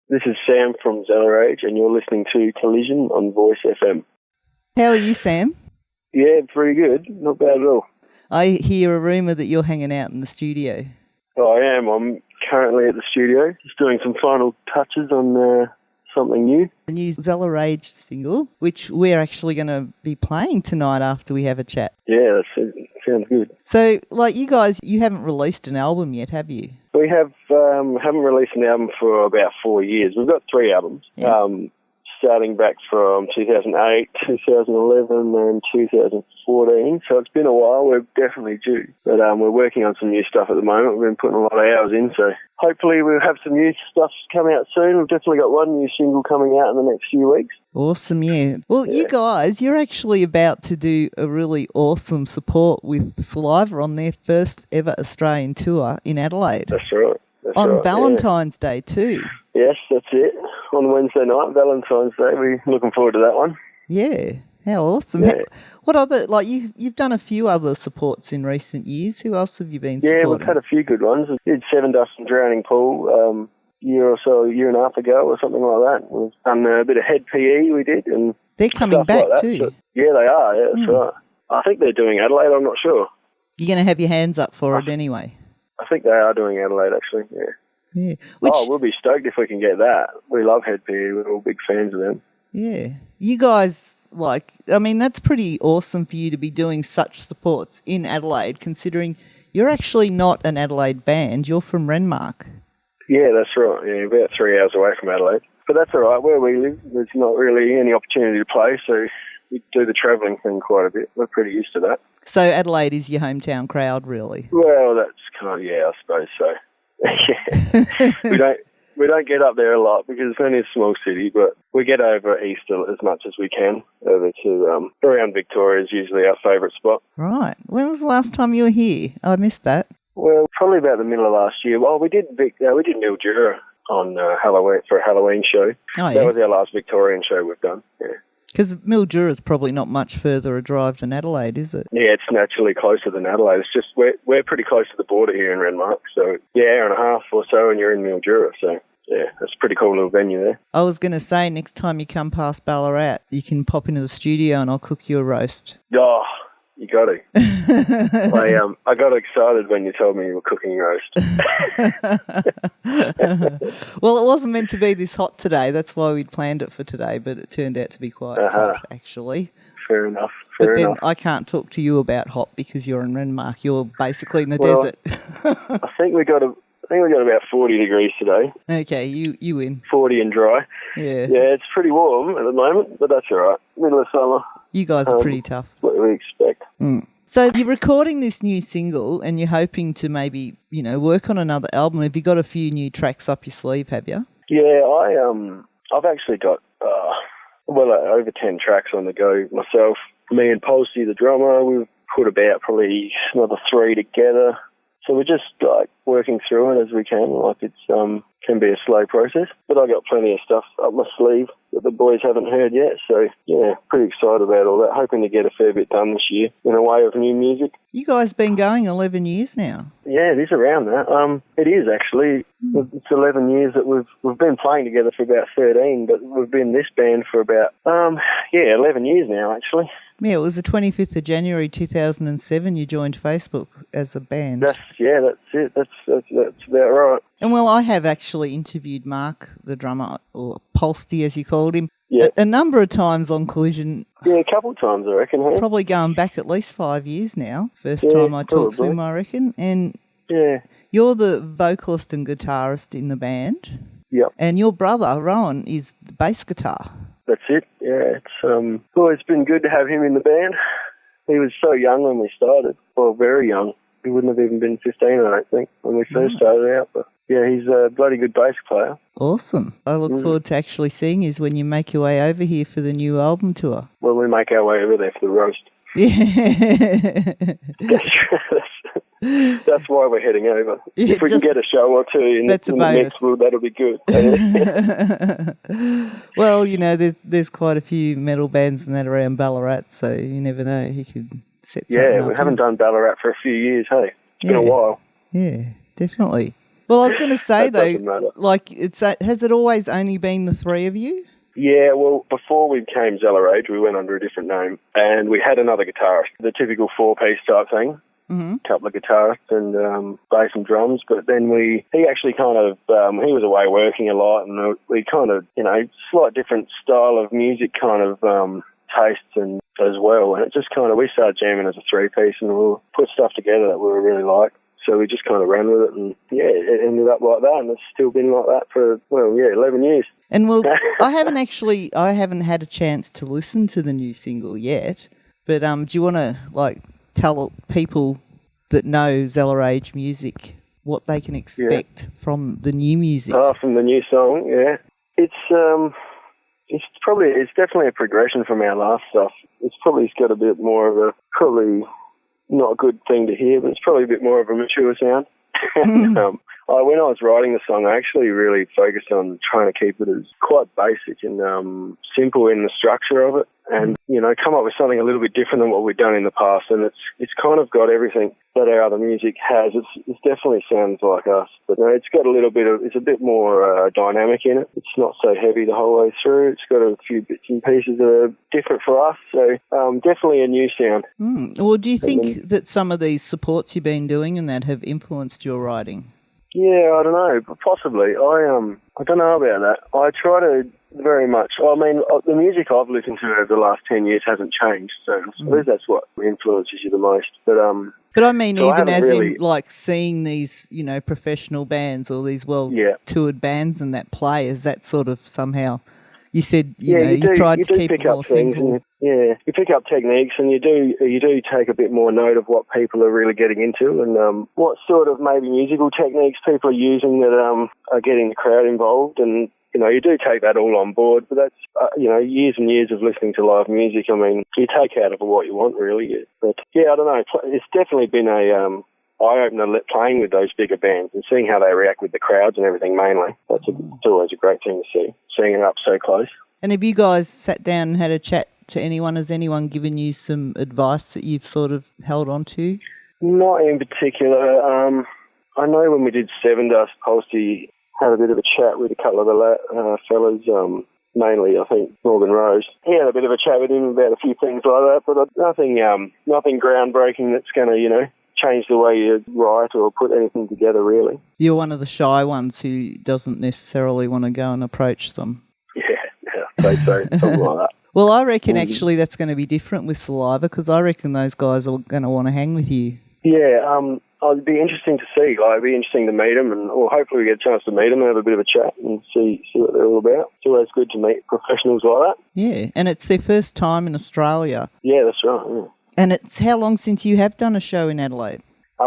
This is Sam from Zelorage, and you're listening to Collision on Voice FM. How are you, Sam? Yeah, pretty good. Not bad at all. I hear a rumour that you're hanging out in the studio. Oh, I am. I'm currently at the studio, just doing some final touches on something new. The new Zelorage single, which we're actually going to be playing tonight after we have a chat. Yeah, that sounds good. So, like you guys, you haven't released an album yet, have you? We haven't released an album for about 4 years. We've got 3 albums, starting back from 2008, 2011 and 2014. So it's been a while. We're definitely due. But we're working on some new stuff at the moment. We've been putting a lot of hours in, so hopefully we'll have some new stuff coming out soon. We've definitely got one new single coming out in the next few weeks. Awesome, yeah. Well, you guys, you're actually about to do a really awesome support with Saliva on their first ever Australian tour in Adelaide. That's right. On Valentine's Day too. Yes, that's it. On Wednesday night, Valentine's Day. We're looking forward to that one. Yeah. How awesome. Yeah. What other, like you've done a few other supports in recent years. Who else have you been supporting? Yeah, we've had a few good ones. We did Seven Dust and Drowning Pool a year and a half ago or something like that. We've done a bit of Head PE we did. And they're coming back like too. So, yeah, they are. Yeah, that's right. I think they're doing Adelaide. I'm not sure. You're going to have your hands up for it anyway. I think they are doing Adelaide, actually, yeah. Yeah. We'll be stoked if we can get that. We love Head PE. We're all big fans of them. Yeah. You guys, that's pretty awesome for you to be doing such supports in Adelaide, considering you're actually not an Adelaide band. You're from Renmark. Yeah, that's right. Yeah, about 3 hours away from Adelaide. But that's all right. Where we live, there's not really any opportunity to play, so we do the travelling thing quite a bit. We're pretty used to that. So Adelaide is your hometown crowd, really? Well, that's kind of, I suppose so. Yeah. We don't get up there a lot because it's only a small city, but we get over east as much as we can. Over to around Victoria is usually our favourite spot. Right. When was the last time you were here? I missed that. Well, probably about the middle of last year. Well, we did Mildura on Halloween for a Halloween show. Oh, yeah. That was our last Victorian show we've done. Yeah. Because Mildura is probably not much further a drive than Adelaide, is it? Yeah, it's naturally closer than Adelaide. It's just we're pretty close to the border here in Renmark, so hour and a half or so, and you're in Mildura. So yeah, that's a pretty cool little venue there. I was going to say next time you come past Ballarat, you can pop into the studio and I'll cook you a roast. Oh, you got to. I got excited when you told me you were cooking roast. Well, it wasn't meant to be this hot today. That's why we'd planned it for today, but it turned out to be quite hot, actually. Fair enough. But then I can't talk to you about hot because you're in Renmark. You're basically in the desert. I think we got about 40 degrees today. Okay, you win. 40 and dry. Yeah. Yeah, it's pretty warm at the moment, but that's all right. Middle of summer. You guys are pretty tough. What we expect. Mm. So you're recording this new single and you're hoping to maybe, work on another album. Have you got a few new tracks up your sleeve, have you? Yeah, I've actually got over 10 tracks on the go myself. Me and Aussie, the drummer, we've put about probably another 3 together. So we're just working through it as we can. It's can be a slow process, but I got plenty of stuff up my sleeve that the boys haven't heard yet. So yeah, pretty excited about all that. Hoping to get a fair bit done this year in a way of new music. You guys been going 11 years now. Yeah, it is around that. It is actually. It's 11 years that we've been playing together for about 13, but we've been this band for about 11 years now actually. Yeah, it was the 25th of January 2007 you joined Facebook as a band. That's it. That's about right. And well, I have actually interviewed Mark, the drummer, or Polsty as you called him, a number of times on Collision. Yeah, a couple of times I reckon. Hey? Probably going back at least 5 years now. First time I talked to him, I reckon. And you're the vocalist and guitarist in the band. Yep. And your brother, Rowan, is the bass guitar. That's it. Yeah, it's been good to have him in the band. He was so young when we started. Well, very young. He wouldn't have even been 15, I don't think, when we first started out. But yeah, he's a bloody good bass player. Awesome. I look forward to actually seeing you when you make your way over here for the new album tour. Well, we make our way over there for the roast. Yeah. That's why we're heading over. If we can get a show or two in the next one, that'll be good. Well, there's quite a few metal bands and that around Ballarat, so you never know. He could set something up. Yeah, we haven't done Ballarat for a few years, hey? It's been a while. Yeah, definitely. Well, I was going to say, That doesn't matter. like, has it always only been the three of you? Yeah, well, before we became Zelorage, we went under a different name, and we had another guitarist, the typical four-piece type thing. Mm-hmm. Couple of guitarists and bass and drums, but then he actually kind of he was away working a lot, and we kind of, you know, slight different style of music kind of tastes and as well, and it just kind of, we started jamming as a three-piece and we'll put stuff together that we really like, so we just kind of ran with it, and yeah, it ended up like that, and it's still been like that for 11 years. And well, I haven't had a chance to listen to the new single yet, but do you want to tell people that know Zelorage music what they can expect from the new music? From the new song, yeah. It's definitely a progression from our last stuff. It's probably got a bit more of probably not a good thing to hear, but it's probably a bit more of a mature sound. When I was writing the song, I actually really focused on trying to keep it as quite basic and simple in the structure of it, and come up with something a little bit different than what we've done in the past. And it's kind of got everything that our other music has. It definitely sounds like us, but it's got it's a bit more dynamic in it. It's not so heavy the whole way through. It's got a few bits and pieces that are different for us. So definitely a new sound. Well, do you think that some of these supports you've been doing and that have influenced your writing? Yeah, I don't know, but possibly. I don't know about that. I try to very much. I mean, the music I've listened to over the last 10 years hasn't changed, so I suppose that's what influences you the most. But I mean, so even I as really, in like seeing these, professional bands or these well-toured bands and that play, is that sort of somehow? You said you tried to keep it more simple. You pick up techniques, and you do take a bit more note of what people are really getting into, and what sort of maybe musical techniques people are using that are getting the crowd involved, and you do take that all on board. But that's years and years of listening to live music. I mean, you take out of it what you want, really. But yeah, I don't know. It's definitely been a eye-opener playing with those bigger bands and seeing how they react with the crowds and everything mainly. It's always a great thing to see, seeing it up so close. And have you guys sat down and had a chat to anyone? Has anyone given you some advice that you've sort of held on to? Not in particular. I know when we did Seven Dust, Aussie had a bit of a chat with a couple of the fellas, mainly, I think, Morgan Rose. He had a bit of a chat with him about a few things like that, but nothing groundbreaking that's going to, change the way you write or put anything together, really. You're one of the shy ones who doesn't necessarily want to go and approach them. Yeah, I'd say so, something like that. Well, I reckon actually that's going to be different with Saliva, because I reckon those guys are going to want to hang with you. Yeah, it'd be interesting to see. It'd be interesting to meet them, or hopefully we get a chance to meet them and have a bit of a chat and see what they're all about. It's always good to meet professionals like that. Yeah, and it's their first time in Australia. Yeah, that's right, yeah. And it's how long since you have done a show in Adelaide?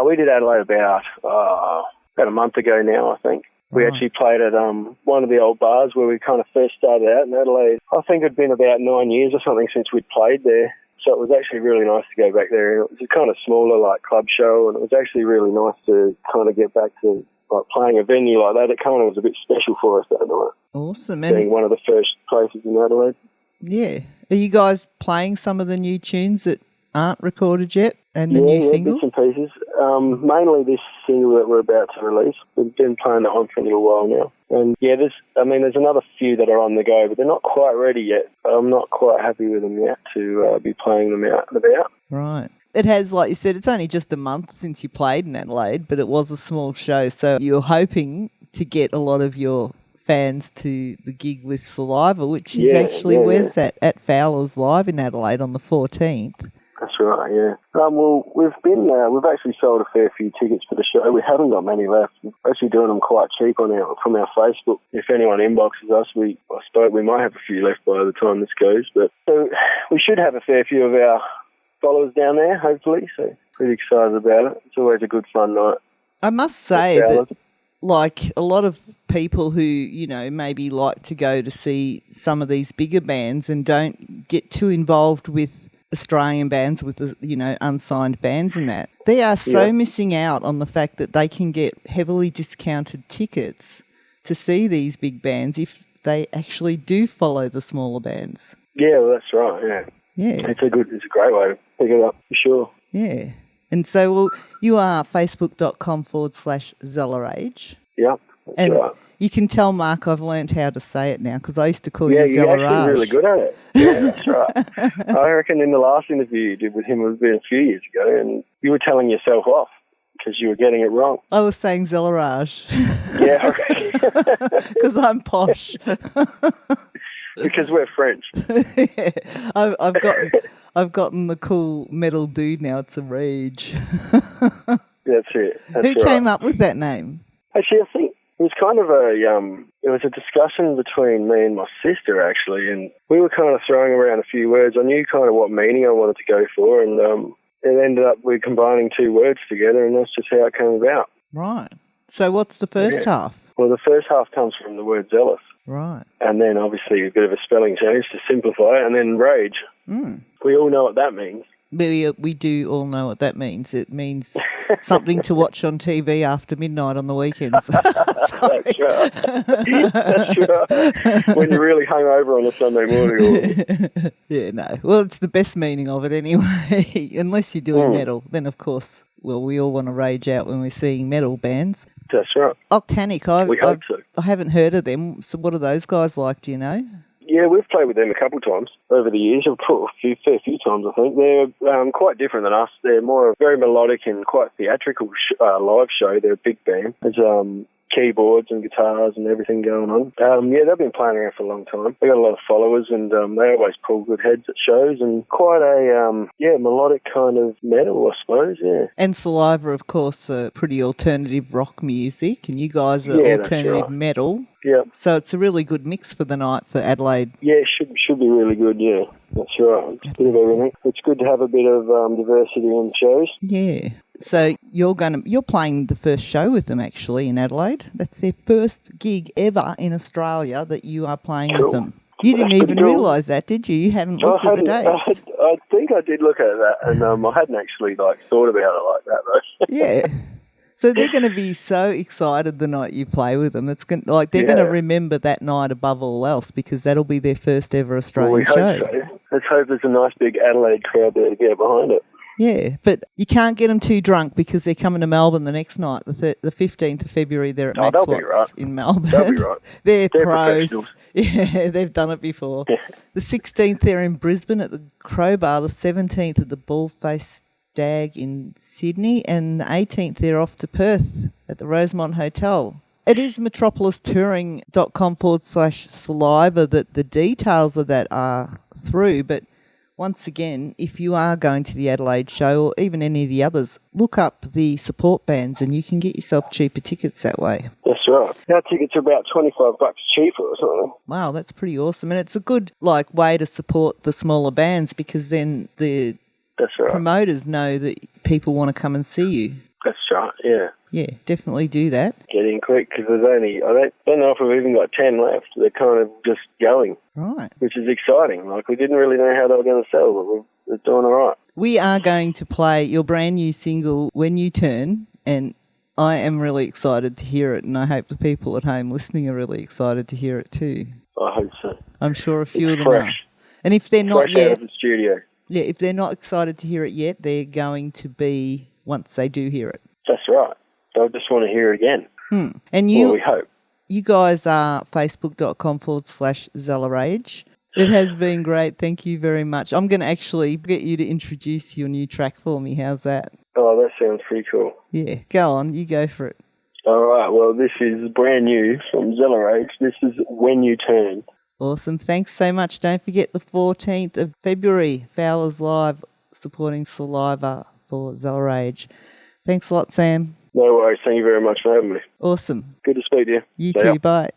We did Adelaide about a month ago now, I think. We actually played at one of the old bars where we kind of first started out in Adelaide. I think it had been about 9 years or something since we'd played there. So it was actually really nice to go back there. It was a kind of smaller, club show, and it was actually really nice to kind of get back to playing a venue like that. It kind of was a bit special for us that night. Awesome. Being one of the first places in Adelaide. Yeah. Are you guys playing some of the new tunes that aren't recorded yet, and the new single? Bits and pieces. Mainly this single that we're about to release. We've been playing that one for a little while now. And there's another few that are on the go, but they're not quite ready yet. I'm not quite happy with them yet to be playing them out and about. Right. It has, like you said, it's only just a month since you played in Adelaide, but it was a small show, so you're hoping to get a lot of your fans to the gig with Saliva, which is where's that? At Fowler's Live in Adelaide on the 14th. That's right, yeah. Well, we've actually sold a fair few tickets for the show. We haven't got many left. We're actually doing them quite cheap from our Facebook. If anyone inboxes us, I suppose we might have a few left by the time this goes. But so we should have a fair few of our followers down there, hopefully. So pretty excited about it. It's always a good fun night. I must say that, a lot of people who, maybe like to go to see some of these bigger bands and don't get too involved with Australian bands, with the unsigned bands and that, they are so missing out on the fact that they can get heavily discounted tickets to see these big bands if they actually do follow the smaller bands. Yeah, well, that's right. Yeah, it's a great way to pick it up for sure. Yeah, and so you are facebook.com/Zelorage. Yep. And right. you can tell, Mark, I've learnt how to say it now because I used to call Yeah, you you're Zelorage. actually really good at it. Yeah, that's right. I reckon in the last interview you did with him, it was been a few years ago, and you were telling yourself off because you were getting it wrong. I was saying Zelorage. Yeah, because I'm posh. Because we're French. Yeah, I've gotten the cool metal dude now. It's a rage. That's it. That's Who came up with that name? Actually, I think it was kind of it was a discussion between me and my sister, actually, and we were kind of throwing around a few words. I knew kind of what meaning I wanted to go for, and it ended up we combining two words together, and that's just how it came about. Right. So what's the first half? Well, the first half comes from the word zealous. Right. And then obviously a bit of a spelling change to simplify it, and then rage. Mm. We all know what that means. We do all know what that means. It means something to watch on TV after midnight on the weekends. That's right. That's right. When you're really hungover on a Sunday morning. Yeah, no. Well, it's the best meaning of it anyway. Unless you're doing metal, then of course, well, we all want to rage out when we're seeing metal bands. That's right. Octanic, we hope so. I haven't heard of them. So what are those guys like, do you know? Yeah, we've played with them a couple of times over the years, a fair few times, I think. They're quite different than us. They're more very melodic and quite theatrical live show. They're a big band. There's keyboards and guitars and everything going on. Yeah, they've been playing around for a long time. They got a lot of followers, and they always pull good heads at shows, and quite a melodic kind of metal, I suppose. Yeah. And Saliva, of course, pretty alternative rock music, and you guys are alternative metal. Yeah. So it's a really good mix for the night for Adelaide. Yeah, it should be really good. Yeah, that's right. It's a bit of everything. It's good to have a bit of diversity in shows. Yeah. So you're playing the first show with them actually in Adelaide. That's their first gig ever in Australia that you are playing with them. You didn't even realise that, did you? You haven't looked at the dates. I think I did look at that, and I hadn't actually thought about it like that though. Yeah. So they're going to be so excited the night you play with them. It's going they're going to remember that night above all else because that'll be their first ever Australian show. Hope so. Let's hope there's a nice big Adelaide crowd there to get behind it. Yeah, but you can't get them too drunk because they're coming to Melbourne the next night, the 15th of February. They're at Max Watts in Melbourne. They'll be right. They're pros. Yeah, they've done it before. Yeah. The 16th, they're in Brisbane at the Crowbar. The 17th at the Ballface Stag in Sydney. And the 18th, they're off to Perth at the Rosemont Hotel. It is metropolistouring.com/Saliva that the details of that are through, but once again, if you are going to the Adelaide show or even any of the others, look up the support bands and you can get yourself cheaper tickets that way. That's right. Our tickets are about $25 cheaper or something. Wow, that's pretty awesome. And it's a good way to support the smaller bands because then the promoters know that people want to come and see you. That's right, yeah. Yeah, definitely do that. Get in quick because there's only, I don't know if we've even got 10 left. They're kind of just going. Right. Which is exciting. We didn't really know how they were going to sell, but we're doing all right. We are going to play your brand new single, When You Turn, and I am really excited to hear it, and I hope the people at home listening are really excited to hear it too. I hope so. I'm sure a few of them fresh. are. And if they're not yet, out of the studio. Yeah, if they're not excited to hear it yet, they're going to be once they do hear it. That's right. They'll just want to hear it again. And we hope. You guys are facebook.com/Zelorage. It has been great. Thank you very much. I'm going to actually get you to introduce your new track for me. How's that? Oh, that sounds pretty cool. Yeah, go on. You go for it. All right. Well, this is brand new from Zelorage. This is When You Turn. Awesome. Thanks so much. Don't forget the 14th of February, Fowler's Live, supporting Saliva for Zelorage. Thanks a lot, Sam. No worries. Thank you very much for having me. Awesome. Good to speak to you. You too. Bye.